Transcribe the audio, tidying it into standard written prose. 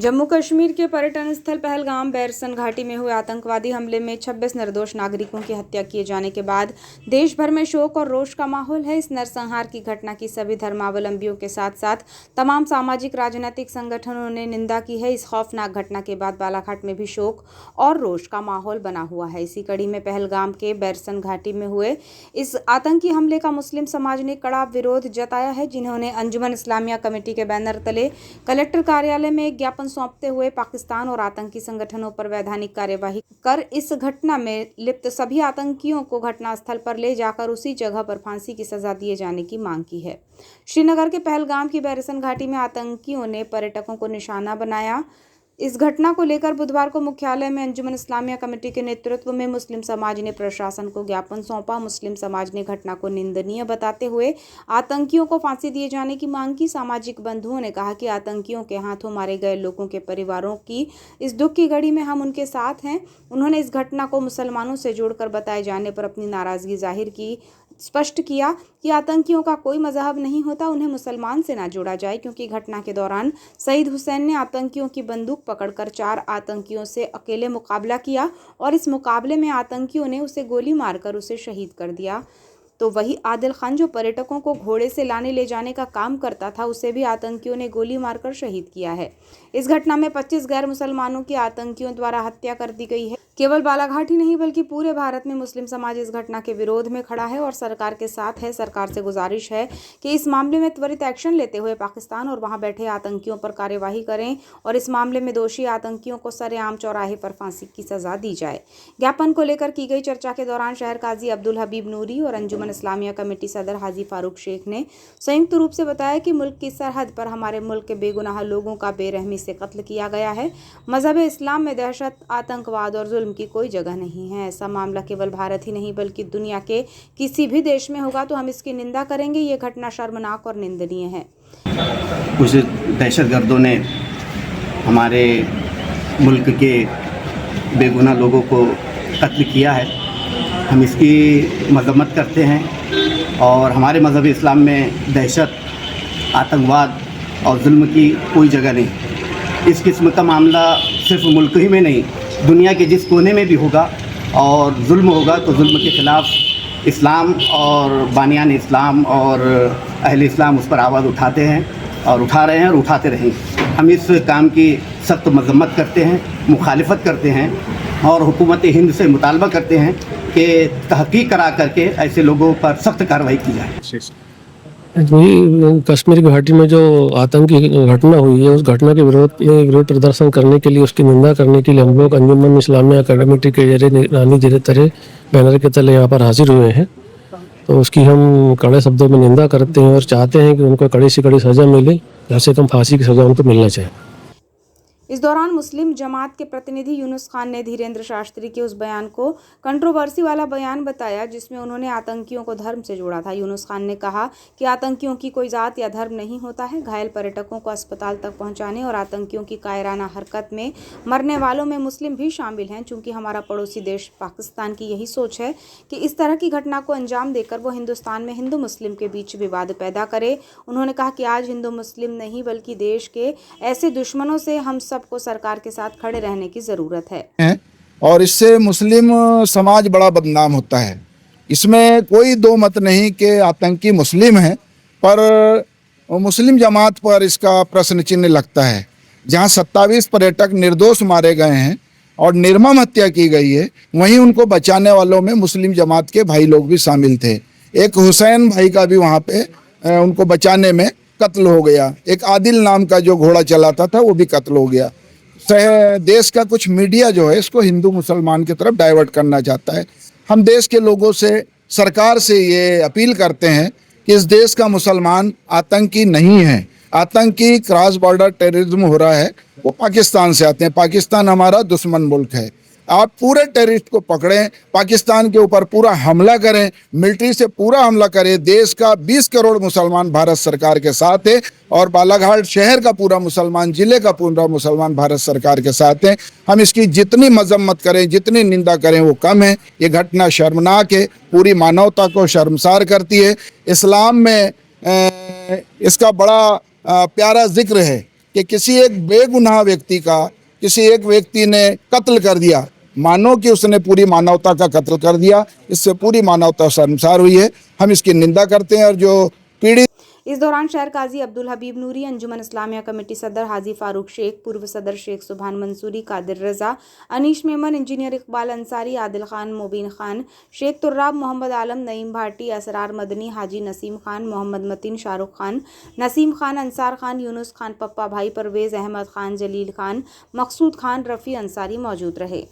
जम्मू कश्मीर के पर्यटन स्थल पहलगाम बैरसन घाटी में हुए आतंकवादी हमले में 26 निर्दोष नागरिकों की हत्या किए जाने के बाद देश भर में शोक और रोष का माहौल है। इस नरसंहार की घटना की सभी धर्मावलंबियों के साथ साथ तमाम सामाजिक राजनीतिक संगठनों ने निंदा की है। इस खौफनाक घटना के बाद बालाघाट में भी शोक और रोष का माहौल बना हुआ है। इसी कड़ी में पहलगाम के बैरसन घाटी में हुए इस आतंकी हमले का मुस्लिम समाज ने कड़ा विरोध जताया है, जिन्होंने अंजुमन इस्लामिया कमेटी के बैनर तले कलेक्टर कार्यालय में एक ज्ञापन सौंपते हुए पाकिस्तान और आतंकी संगठनों पर वैधानिक कार्यवाही कर इस घटना में लिप्त सभी आतंकियों को घटनास्थल पर ले जाकर उसी जगह पर फांसी की सजा दिए जाने की मांग की है। श्रीनगर के पहलगाम की बैरसन घाटी में आतंकियों ने पर्यटकों को निशाना बनाया। इस घटना को लेकर बुधवार को मुख्यालय में अंजुमन इस्लामिया कमेटी के नेतृत्व में मुस्लिम समाज ने प्रशासन को ज्ञापन सौंपा। मुस्लिम समाज ने घटना को निंदनीय बताते हुए आतंकियों को फांसी दिए जाने की मांग की। सामाजिक बंधुओं ने कहा कि आतंकियों के हाथों मारे गए लोगों के परिवारों की इस दुख की घड़ी में हम उनके साथ हैं। उन्होंने इस घटना को मुसलमानों से जोड़कर बताए जाने पर अपनी नाराजगी जाहिर की। स्पष्ट किया कि आतंकियों का कोई मजहब नहीं होता, उन्हें मुसलमान से ना जोड़ा जाए, क्योंकि घटना के दौरान सईद हुसैन ने आतंकियों की बंदूक पकड़कर 4 आतंकियों से अकेले मुकाबला किया और इस मुकाबले में आतंकियों ने उसे गोली मारकर उसे शहीद कर दिया। तो वही आदिल खान, जो पर्यटकों को घोड़े से लाने ले जाने का काम करता था, उसे भी आतंकियों ने गोली मारकर शहीद किया है। इस घटना में 25 गैर मुसलमानों की आतंकियों द्वारा हत्या कर दी गई है। केवल बालाघाट ही नहीं बल्कि पूरे भारत में मुस्लिम समाज इस घटना के विरोध में खड़ा है और सरकार के साथ है। सरकार से गुजारिश है कि इस मामले में त्वरित एक्शन लेते हुए पाकिस्तान और वहां बैठे आतंकियों पर कार्यवाही करें और इस मामले में दोषी आतंकियों को सरेआम चौराहे पर फांसी की सजा दी जाए। ज्ञापन को लेकर की गई चर्चा के दौरान शहर काजी अब्दुल हबीब नूरी और अंजुमन इस्लामिया कमेटी सदर हाजी फारूक शेख ने संयुक्त रूप से बताया कि मुल्क की सरहद पर हमारे मुल्क के बेगुनाह लोगों का बेरहमी से कत्ल किया गया है। मजहब इस्लाम में दहशत, आतंकवाद और जुल्म की कोई जगह नहीं है। ऐसा मामला केवल भारत ही नहीं बल्कि दुनिया के किसी भी देश में होगा तो हम इसकी निंदा करेंगे। ये घटना शर्मनाक और निंदनीय है। कुछ दहशतगर्दों ने हमारे मुल्क के बेगुनाह लोगों को कत्ल किया है। हम इसकी मजम्मत करते हैं और हमारे मज़हब इस्लाम में दहशत, आतंकवाद और जुल्म की कोई जगह नहीं। इस किस्म का मामला सिर्फ मुल्क ही में नहीं, दुनिया के जिस कोने में भी होगा और जुल्म होगा तो जुल्म के ख़िलाफ़ इस्लाम और बानियान इस्लाम और अहले इस्लाम उस पर आवाज़ उठाते हैं और उठा रहे हैं और उठाते रहेंगे। हम इस काम की सख्त मजम्मत करते हैं, मुखालिफत करते हैं और हुकूमत हिंद से मुतालबा करते हैं कि तहक़ीक़ करा करके ऐसे लोगों पर सख्त कार्रवाई की जाए। कश्मीर घाटी में जो आतंकी घटना हुई है, उस घटना के विरोध प्रदर्शन करने के लिए, उसकी निंदा करने के लिए हम लोग अंजुमन इस्लामिया कमेटी के रानी जरे तरह बैनर के तले यहाँ पर हाजिर हुए हैं। तो उसकी हम कड़े शब्दों में निंदा करते हैं और चाहते हैं कि उनको कड़ी से कड़ी सज़ा मिले, कम से कम फांसी की सज़ा उनको मिलना चाहिए। इस दौरान मुस्लिम जमात के प्रतिनिधि यूनुस खान ने धीरेन्द्र शास्त्री के उस बयान को कंट्रोवर्सी वाला बयान बताया जिसमें उन्होंने आतंकियों को धर्म से जोड़ा था। यूनुस खान ने कहा कि आतंकियों की कोई जात या धर्म नहीं होता है। घायल पर्यटकों को अस्पताल तक पहुंचाने और आतंकियों की कायराना हरकत में मरने वालों में मुस्लिम भी शामिल हैं। चूंकि हमारा पड़ोसी देश पाकिस्तान की यही सोच है कि इस तरह की घटना को अंजाम देकर वो हिंदुस्तान में हिंदू मुस्लिम के बीच विवाद पैदा करे। उन्होंने कहा कि आज हिंदू मुस्लिम नहीं बल्कि देश के ऐसे दुश्मनों से हम को सरकार के साथ खड़े रहने की जरूरत है और इससे मुस्लिम समाज बड़ा बदनाम होता है। इसमें कोई दो मत नहीं कि आतंकी मुस्लिम हैं, पर मुस्लिम जमात पर इसका प्रश्न चिन्ह लगता है। जहां 27 पर्यटक निर्दोष मारे गए हैं और निर्मम हत्या की गई है, वहीं उनको बचाने वालों में मुस्लिम जमात के भाई लोग भी शामिल थे। एक हुसैन भाई का भी वहाँ पे उनको बचाने में कत्ल हो गया। एक आदिल नाम का जो घोड़ा चलाता था वो भी कत्ल हो गया। देश का कुछ मीडिया जो है इसको हिंदू मुसलमान की तरफ डाइवर्ट करना चाहता है। हम देश के लोगों से, सरकार से ये अपील करते हैं कि इस देश का मुसलमान आतंकी नहीं है। आतंकी क्रॉस बॉर्डर टेररिज्म हो रहा है, वो पाकिस्तान से आते हैं। पाकिस्तान हमारा दुश्मन मुल्क है। आप पूरे टेररिस्ट को पकड़ें, पाकिस्तान के ऊपर पूरा हमला करें, मिलिट्री से पूरा हमला करें। देश का 20 करोड़ मुसलमान भारत सरकार के साथ है और बालाघाट शहर का पूरा मुसलमान, जिले का पूरा मुसलमान भारत सरकार के साथ है। हम इसकी जितनी मजम्मत करें, जितनी निंदा करें वो कम है। ये घटना शर्मनाक है, पूरी मानवता को शर्मसार करती है। इस्लाम में इसका बड़ा प्यारा जिक्र है कि किसी एक बेगुनाह व्यक्ति का किसी एक व्यक्ति ने कत्ल कर दिया, मानो कि उसने पूरी मानवता का कत्ल कर दिया। इससे पूरी मानवता शर्मसार हुई है। हम इसकी निंदा करते हैं और जो पीड़ित इस दौरान शहर काजी अब्दुल हबीब नूरी, अंजुमन इस्लामिया कमेटी सदर हाजी फारूक शेख, पूर्व सदर शेख सुभान मंसूरी, कादिर रजा, अनीश मेमन, इंजीनियर इकबाल अंसारी, आदिल खान, मुबीन खान, शेख तुर्राब, मोहम्मद आलम, नईम भाटी, असरार मदनी, हाजी नसीम खान, मोहम्मद मतीन, शाहरुख खान, नसीम खान, अंसार खान, यूनुस खान, पप्पा भाई, परवेज अहमद खान, जलील खान, मकसूद खान, रफ़ी अंसारी मौजूद रहे।